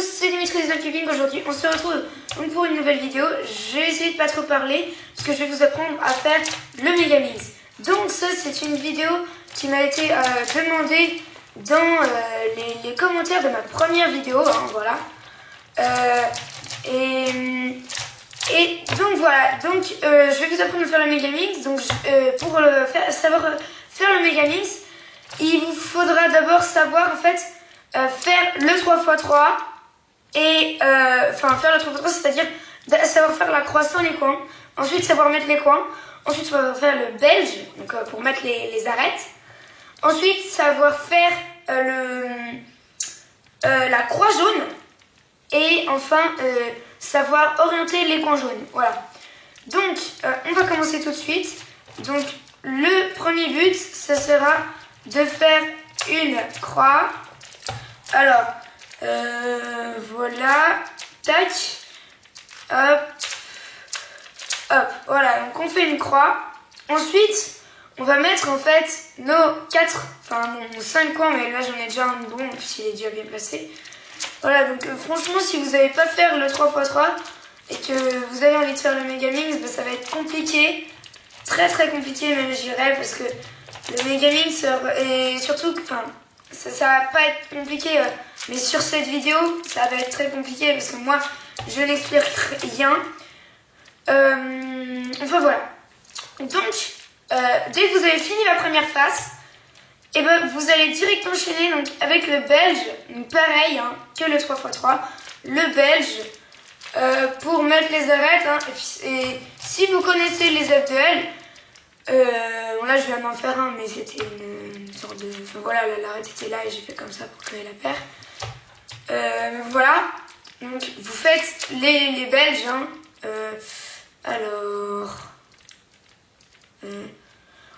C'est Dimitri des Cubing. Aujourd'hui on se retrouve donc pour une nouvelle vidéo. Je vais essayer de pas trop parler parce que je vais vous apprendre à faire le Megamix. Donc ça c'est une vidéo qui m'a été demandée dans les commentaires de ma première vidéo, hein, voilà. Et donc voilà, donc je vais vous apprendre à faire le Megamix. Donc pour savoir faire le Megamix, il vous faudra d'abord savoir en fait faire le 3x3 et faire le 3x3, c'est-à-dire savoir faire la croix sans les coins. Ensuite savoir mettre les coins. Ensuite savoir faire le belge, donc pour mettre les arêtes. Ensuite savoir faire la croix jaune. Et enfin savoir orienter les coins jaunes. Voilà. Donc on va commencer tout de suite. Donc le premier but, ça sera de faire une croix. Alors voilà, tac, hop, hop, voilà, donc on fait une croix. Ensuite on va mettre en fait nos 5 coins, mais là j'en ai déjà un bon puisqu'il est déjà bien placé. Voilà, donc franchement si vous n'avez pas faire le 3x3 et que vous avez envie de faire le Megamix, ben, ça va être compliqué, très compliqué même, je dirais, parce que le Megamix est surtout, ça va pas être compliqué, mais sur cette vidéo ça va être très compliqué parce que moi je n'explique rien. Enfin voilà, donc dès que vous avez fini la première face, et ben vous allez direct enchaîner donc avec le belge, donc pareil hein, que le 3x3, le belge pour mettre les arêtes, hein, et si vous connaissez les F2L, bon là je viens d'en faire un, mais c'était une sorte de, voilà, l'arête était là et j'ai fait comme ça pour créer la paire. Voilà, donc vous faites les belges, hein,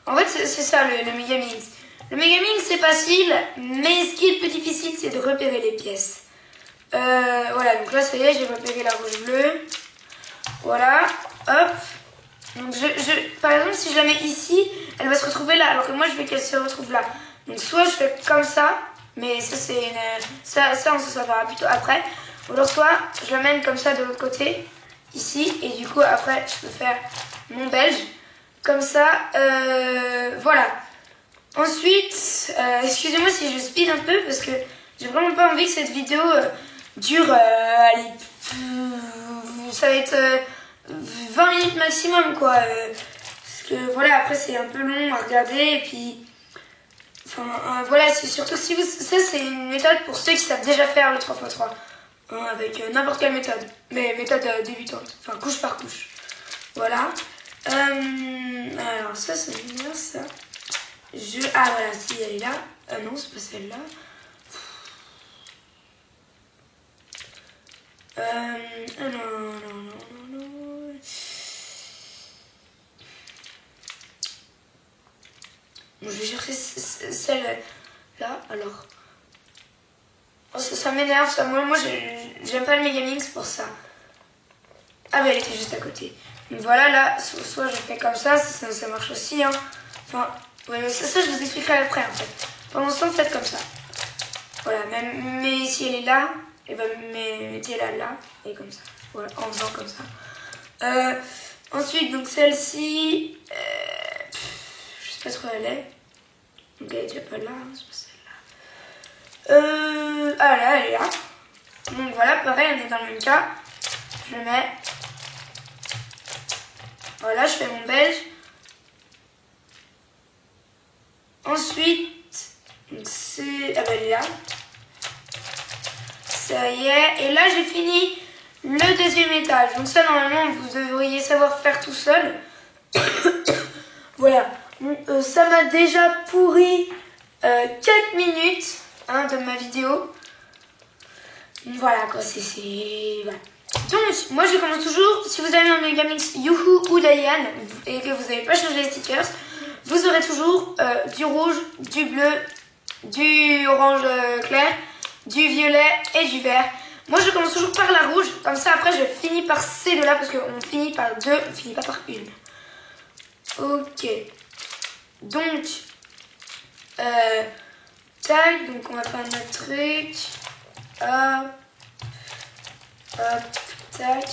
en fait c'est ça le Megamix. Le Megamix c'est facile, mais ce qui est le plus difficile c'est de repérer les pièces. Voilà, donc là ça y est, j'ai repéré la rouge bleue. Voilà, hop. Donc par exemple si je la mets ici, elle va se retrouver là, alors que moi je veux qu'elle se retrouve là. Donc soit je fais comme ça, mais ça c'est ça on se saura plutôt après. Ou alors soit je la mène comme ça de l'autre côté, ici, et du coup après je peux faire mon belge, comme ça, voilà. Ensuite, excusez-moi si je speed un peu parce que j'ai vraiment pas envie que cette vidéo dure, allez, ça va être 20 minutes maximum quoi. Parce que voilà, après c'est un peu long à regarder et puis, voilà, c'est surtout si vous, ça c'est une méthode pour ceux qui savent déjà faire le 3x3, hein, avec n'importe quelle méthode, mais méthode débutante, enfin couche par couche. Voilà. Alors ça c'est bien ça. Ah voilà, si elle est là. Non, c'est pas celle-là. Non. Bon, je vais chercher celle-là. Alors. Oh, ça m'énerve, ça. Moi j'aime pas le Megamix pour ça. Ah bah elle était juste à côté. Donc voilà, là, soit je fais comme ça marche aussi, hein. Enfin. Ouais, ça je vous expliquerai après en fait. Pour l'instant faites comme ça. Voilà, mais si elle est là, et ben mettez-la là et comme ça. Voilà, en faisant comme ça. Ensuite donc celle-ci, je sais pas trop où elle est. Donc elle est déjà pas là, c'est pas celle-là. Ah là, elle est là. Donc voilà, pareil, on est dans le même cas. Je le mets. Voilà, je fais mon belge. Ensuite, c'est... Ah bah elle est là. Ça y est. Et là, j'ai fini le deuxième étage. Donc ça, normalement, vous devriez savoir faire tout seul. Voilà. Donc, ça m'a déjà pourri 4 minutes hein, de ma vidéo. Voilà, quoi. Voilà. Donc, moi, je commence toujours. Si vous avez un Megamix Youhou ou Diane et que vous n'avez pas changé les stickers, vous aurez toujours du rouge, du bleu, du orange clair, du violet et du vert. Moi je commence toujours par la rouge, comme ça après je finis par ces deux là parce qu'on finit par deux, on finit pas par une. Ok. Donc, tac, donc on va faire notre truc. Hop, Hop, tac.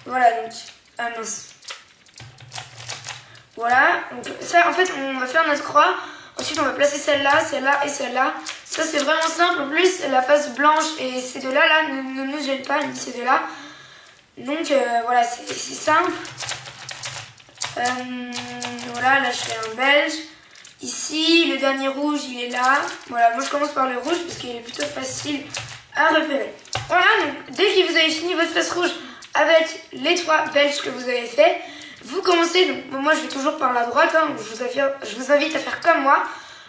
Voilà, donc. Ah mince. Voilà, donc ça en fait on va faire notre croix. Ensuite on va placer celle-là, celle-là et celle-là. Ça c'est vraiment simple. En plus la face blanche et ces deux-là là, ne nous gênent pas, ni ces deux-là. Donc voilà, c'est simple. Voilà, là je fais un beige. Ici, le dernier rouge il est là. Voilà, moi je commence par le rouge parce qu'il est plutôt facile à repérer. Voilà, donc dès que vous avez fini votre face rouge avec les 3 beiges que vous avez fait, vous commencez, donc bon, moi je vais toujours par la droite, hein, je vous invite à faire comme moi,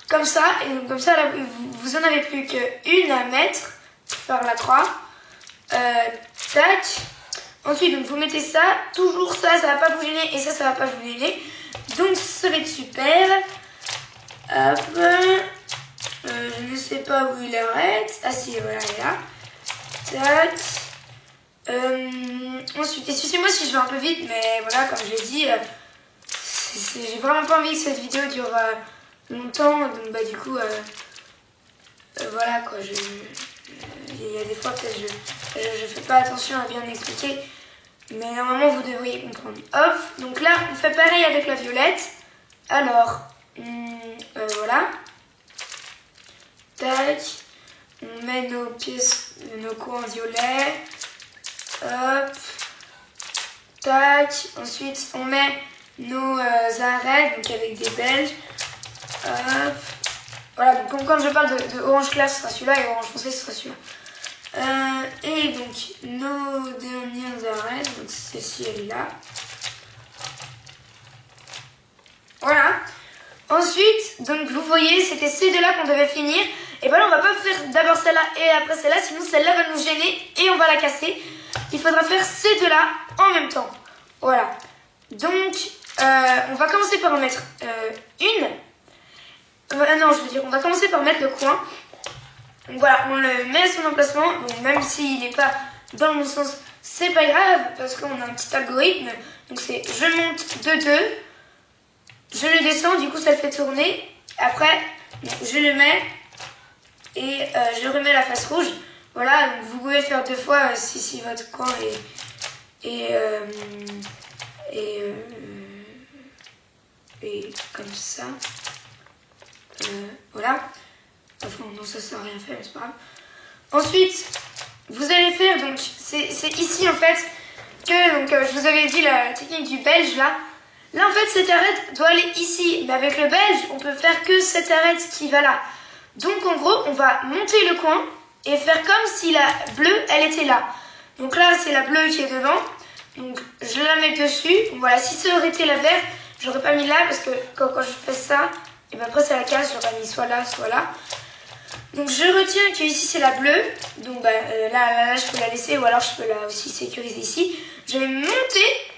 comme ça, et donc comme ça là, vous en avez plus qu'une à mettre par la croix. Tac. Ensuite donc vous mettez ça, toujours ça va pas vous gêner et ça va pas vous gêner. Donc ça va être super. Hop. Je ne sais pas où il arrête. Ah si, voilà, il est là. Tac. Ensuite, excusez-moi si je vais un peu vite, mais voilà, comme je l'ai dit, j'ai vraiment pas envie que cette vidéo dure longtemps, donc bah du coup, voilà quoi, il y a des fois peut-être je fais pas attention à bien expliquer, mais normalement vous devriez comprendre. Hop, donc là on fait pareil avec la violette, alors, voilà, tac, on met nos pièces, nos coins violets. Hop, tac, ensuite on met nos arêtes, donc avec des beiges. Hop, voilà, donc comme quand je parle de orange clair, ce sera celui-là, et orange foncé, ce sera celui-là. Et donc nos dernières arêtes, donc celle-ci elle est là. Voilà. Ensuite, donc vous voyez, c'était ces deux-là qu'on devait finir. Et ben là, on va pas faire d'abord celle-là et après celle-là, sinon celle-là va nous gêner et on va la casser. Il faudra faire ces deux-là en même temps. Voilà. Donc, on va commencer par en mettre une. Non, je veux dire, on va commencer par mettre le coin. Donc voilà, on le met à son emplacement. Donc même s'il n'est pas dans le bon sens, c'est pas grave parce qu'on a un petit algorithme. Donc c'est je monte de 2, je le descends, du coup ça le fait tourner. Après, je le mets et je remets la face rouge. Voilà, donc vous pouvez faire 2 fois si votre coin est comme ça. Voilà. Enfin, non, ça n'a rien fait, mais c'est pas grave. Ensuite, vous allez faire, donc, c'est ici en fait que, donc, je vous avais dit la technique du belge là. Là en fait, cette arête doit aller ici, mais avec le belge, on peut faire que cette arête qui va là. Donc en gros, on va monter le coin et faire comme si la bleue, elle était là. Donc là, c'est la bleue qui est devant. Donc je la mets dessus. Donc, voilà, si ça aurait été la verte, j'aurais pas mis là parce que quand je fais ça, et bien après c'est la case, j'aurais mis soit là, soit là. Donc je retiens que ici c'est la bleue. Donc bah, là, je peux la laisser ou alors je peux la aussi sécuriser ici. Je vais monter.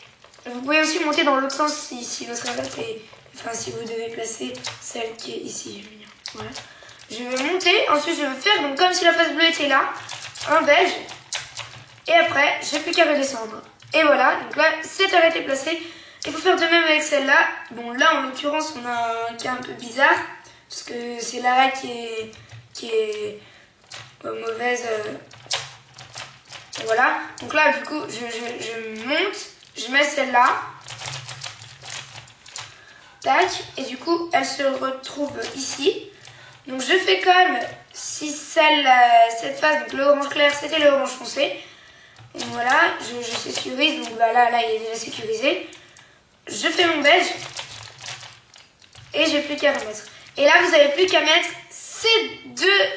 Vous pouvez aussi monter dans l'autre sens si votre arête est... Enfin, si vous devez placer celle qui est ici. Voilà. Je vais monter. Ensuite, je vais faire donc, comme si la face bleue était là. Un beige. Et après, j'ai plus qu'à redescendre. Et voilà. Donc là, cette arête est placée. Il faut faire de même avec celle-là. Bon, là, en l'occurrence, on a un cas un peu bizarre. Parce que c'est l'arête qui est mauvaise. Voilà. Donc là, du coup, je monte. Je mets celle-là. Tac. Et du coup, elle se retrouve ici. Donc je fais comme si cette face, donc l'orange clair, c'était l'orange foncé. Donc voilà, je sécurise. Donc bah, là, il est déjà sécurisé. Je fais mon beige. Et j'ai plus qu'à remettre. Et là, vous n'avez plus qu'à mettre ces deux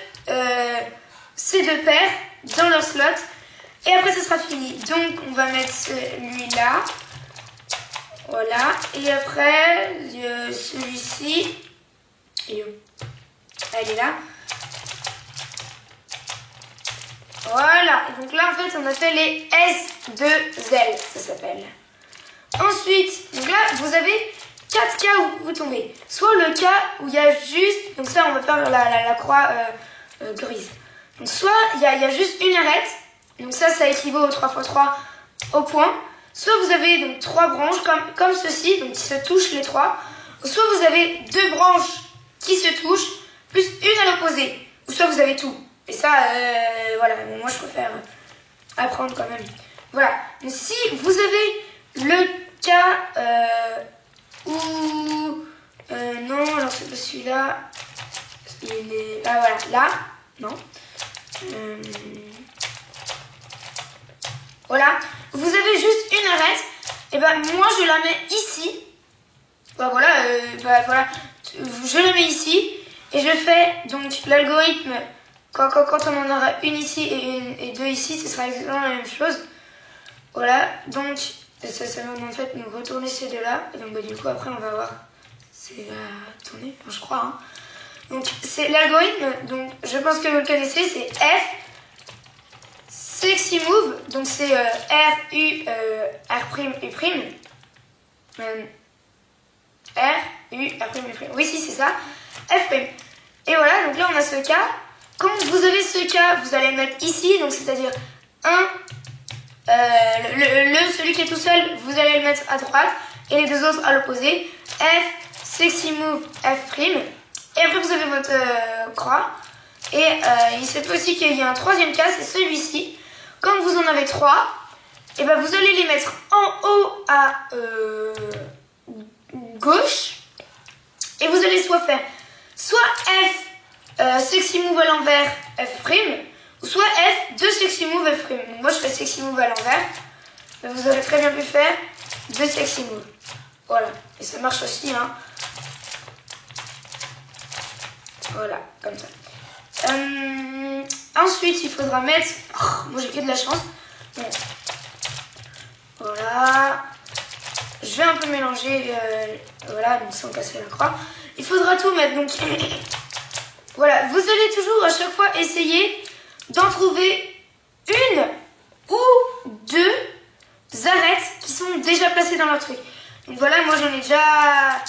paires dans leur slot. Et après, ce sera fini. Donc, on va mettre celui-là. Voilà. Et après, celui-ci. Elle est là. Voilà. Et donc là, en fait, on a fait les S2L, ça s'appelle. Ensuite, donc là, vous avez 4 cas où vous tombez. Soit le cas où il y a juste... Donc ça, on va faire la croix grise. Donc soit il y a juste une arête. Donc ça équivaut au 3×3 au point. Soit vous avez donc 3 branches comme ceci, donc qui se touchent les 3. Soit vous avez 2 branches qui se touchent, plus une à l'opposé. Ou soit vous avez tout. Et ça, voilà, bon, moi je préfère à prendre quand même. Voilà. Donc, si vous avez le cas où... non, alors c'est pas celui-là. Il est... Ah voilà, là. Non. Voilà. Vous avez juste une arête. Et ben moi je la mets ici. Bah voilà, voilà. Je la mets ici. Et je fais donc l'algorithme. Quand on en aura une ici et deux ici, ce sera exactement la même chose. Voilà. Donc ça va en fait nous retourner ces deux-là. Et donc bah, du coup après on va voir. C'est va tourner, enfin, je crois. Hein. Donc c'est l'algorithme. Donc je pense que vous le connaissez. C'est F. Sexy Move, donc c'est R, U, R', U'. R, U, R', U'. Oui, si, c'est ça. F'. Et voilà, donc là, on a ce cas. Quand vous avez ce cas, vous allez le mettre ici, donc c'est-à-dire celui qui est tout seul, vous allez le mettre à droite, et les deux autres à l'opposé. F, Sexy Move, F'. Et après, vous avez votre croix. Et il se peut aussi qu'il y ait un troisième cas, c'est celui-ci. Quand vous en avez 3, et ben vous allez les mettre en haut à gauche. Et vous allez soit faire soit F Sexy Move à l'envers F', ou soit F 2 Sexy Move F'. Donc moi je fais Sexy Move à l'envers. Vous aurez très bien pu faire 2 Sexy Move. Voilà. Et ça marche aussi. Hein. Voilà, comme ça. Ensuite, il faudra mettre... Oh, moi, j'ai que de la chance. Bon. Voilà. Je vais un peu mélanger. Voilà, donc sans casser la croix. Il faudra tout mettre. Donc, voilà. Vous allez toujours à chaque fois essayer d'en trouver une ou deux arêtes qui sont déjà placées dans leur truc. Donc voilà, moi j'en ai déjà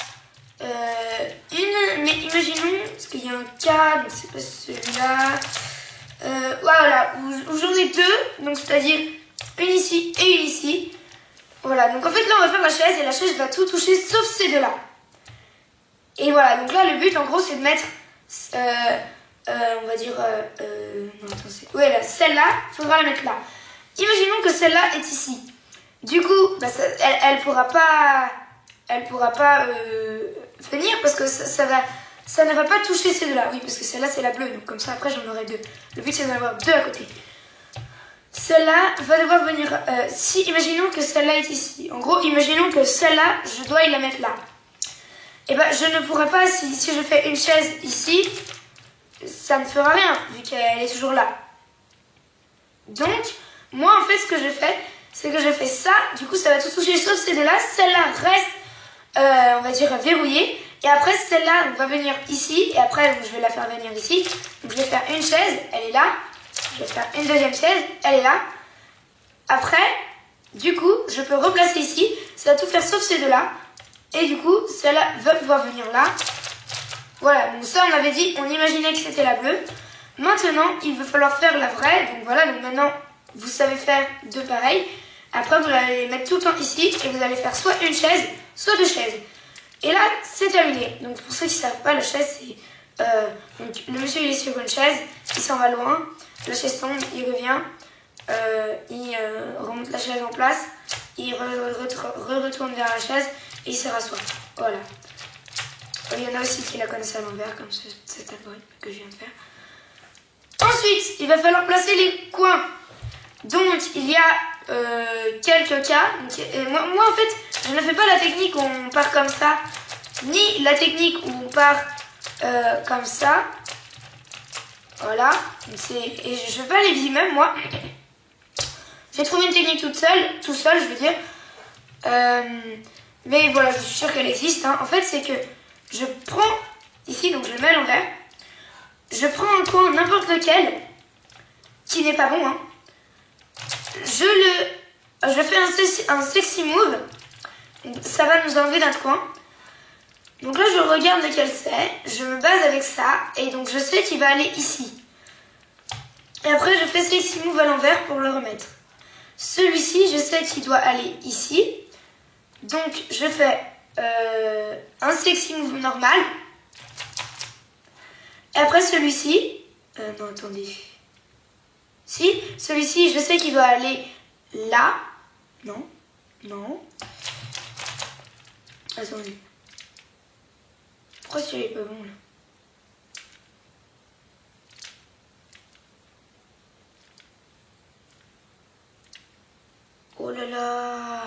une, mais imaginons, parce qu'il y a un cas, donc c'est pas celui-là. Voilà, où j'en ai deux, donc c'est-à-dire une ici et une ici. Voilà, donc en fait là on va faire la chaise et la chaise va tout toucher sauf ces deux-là. Et voilà, donc là le but en gros c'est de mettre, on va dire, non attends, c'est... Ouais, là, celle-là, il faudra la mettre là. Imaginons que celle-là est ici. Du coup, bah, elle pourra pas venir parce que ça ne va pas toucher ces deux-là. Oui, parce que celle-là c'est la bleue, donc comme ça après j'en aurai deux. Le but c'est d'en avoir deux à côté. Celle-là va devoir venir, si imaginons que celle-là est ici. En gros, imaginons que celle-là, je dois la mettre là. Et ben je ne pourrai pas, si je fais une chaise ici, ça ne fera rien, vu qu'elle est toujours là. Donc, moi en fait ce que je fais, c'est que je fais ça, du coup ça va tout toucher sauf ces deux-là. Celle-là reste, on va dire, verrouillée. Et après celle-là va venir ici, et après donc, je vais la faire venir ici. Donc je vais faire une chaise, elle est là. Je vais faire une deuxième chaise, elle est là. Après, du coup, je peux replacer ici. Ça va tout faire sauf ces deux-là. Et du coup, celle-là va pouvoir venir là. Voilà, donc ça on avait dit, on imaginait que c'était la bleue. Maintenant, il va falloir faire la vraie. Donc voilà, donc maintenant, vous savez faire deux pareils. Après, vous allez les mettre tout le temps ici. Et vous allez faire soit une chaise, soit deux chaises. Et là, c'est terminé. Donc pour ceux qui ne savent pas, la chaise, c'est... donc, le monsieur, il est sur une chaise, il s'en va loin. La chaise tombe, il revient. Il remonte la chaise en place. Il retourne vers la chaise et il se rassoit. Voilà. Il y en a aussi qui la connaissent à l'envers, comme cet algorithme que je viens de faire. Ensuite, il va falloir placer les coins. Donc, il y a quelques cas. Donc, moi, en fait, je ne fais pas la technique où on part comme ça, ni la technique où on part comme ça. Voilà. Et je ne fais pas les vies même, moi. J'ai trouvé une technique tout seul, je veux dire. Mais voilà, je suis sûre qu'elle existe. Hein. En fait, c'est que je prends ici, donc je le mets à l'envers. Je prends un coin, n'importe lequel, qui n'est pas bon. Hein. Je fais un sexy move. Ça va nous enlever notre coin. Donc là, je regarde lequel c'est. Je me base avec ça. Et donc, je sais qu'il va aller ici. Et après, je fais sexy move à l'envers pour le remettre. Celui-ci, je sais qu'il doit aller ici. Donc, je fais un sexy move normal. Et après, celui-ci... non, attendez. Si, celui-ci, je sais qu'il va aller là. Non, non. Attendez. Pourquoi celui-là est pas bon là? Oh là là.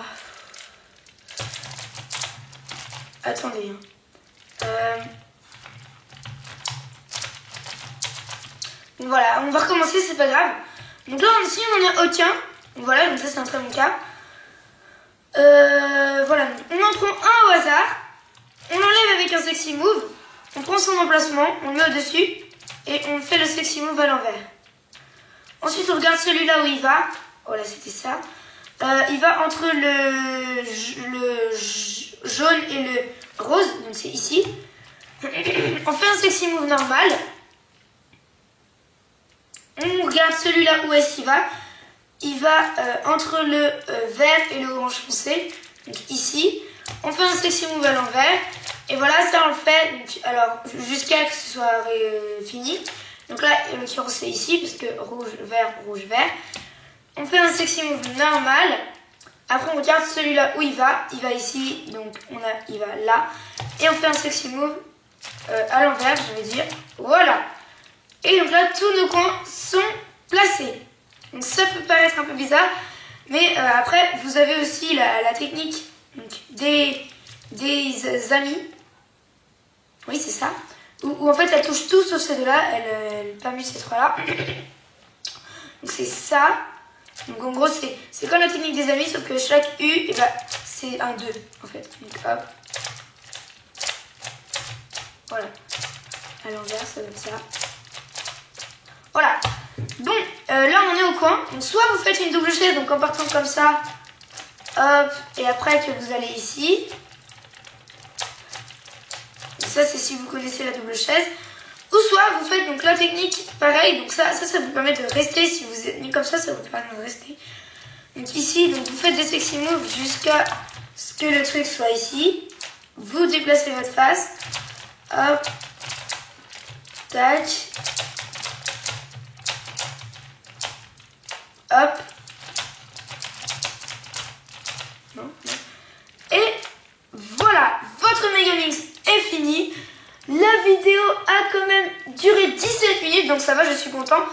Attendez. Voilà, on va recommencer, c'est pas grave. Donc là, ici, on en a aucun. Voilà, donc ça, c'est un très bon cas. Voilà, on en prend un au hasard. On l'enlève avec un sexy move. On prend son emplacement, on le met au-dessus. Et on fait le sexy move à l'envers. Ensuite, on regarde celui-là où il va. Oh là, c'était ça. Il va entre le jaune et le rose. Donc c'est ici. On fait un sexy move normal. On regarde celui-là où est-ce qu'il va. Il va entre le vert et le orange foncé. Donc ici. On fait un sexy move à l'envers. Et voilà, ça on le fait. Donc, alors jusqu'à que ce soit fini. Donc là, en l'occurrence c'est ici. Parce que rouge, vert, rouge, vert. On fait un sexy move normal. Après on regarde celui-là où il va. Il va ici. Donc il va là. Et on fait un sexy move à l'envers, je veux dire. Voilà. Et donc là, tous nos coins sont placés. Donc ça peut paraître un peu bizarre, mais après, vous avez aussi la technique donc, des amis. Oui, c'est ça. Où en fait, elle touche tout sauf ces deux-là. Elle permute ces trois-là. Donc c'est ça. Donc en gros, c'est comme la technique des amis, sauf que chaque U, et bah, c'est un 2, en fait. Donc hop. Voilà. À l'envers, ça donne ça. Voilà. Donc là on est au coin. Donc soit vous faites une double chaise, donc en partant comme ça, hop, et après que vous allez ici. Donc ça c'est si vous connaissez la double chaise. Ou soit vous faites donc la technique pareil. Donc ça vous permet de rester. Si vous êtes mis comme ça vous permet de rester. Donc ici, donc vous faites des sexy moves jusqu'à ce que le truc soit ici. Vous déplacez votre face. Hop. Tac. Hop. Non, non. Et voilà, votre Megamix est fini. La vidéo a quand même duré 17 minutes, donc ça va, je suis content.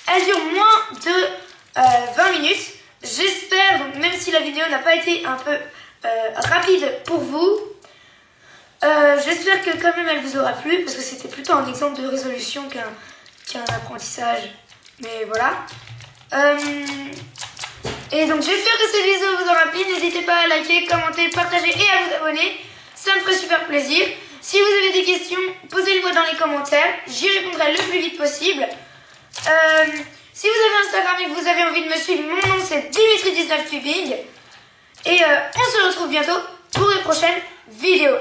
Elle dure moins de 20 minutes. J'espère, donc même si la vidéo n'a pas été un peu rapide pour vous, j'espère que quand même elle vous aura plu, parce que c'était plutôt un exemple de résolution qu'un apprentissage. Mais voilà. Et donc j'espère que cette vidéo vous aura plu. N'hésitez pas à liker, commenter, partager et à vous abonner. Ça me ferait super plaisir. Si vous avez des questions, posez-les-moi dans les commentaires. J'y répondrai le plus vite possible. Si vous avez Instagram et que vous avez envie de me suivre, mon nom c'est Dimitri19Cubing. Et on se retrouve bientôt pour une prochaine vidéo.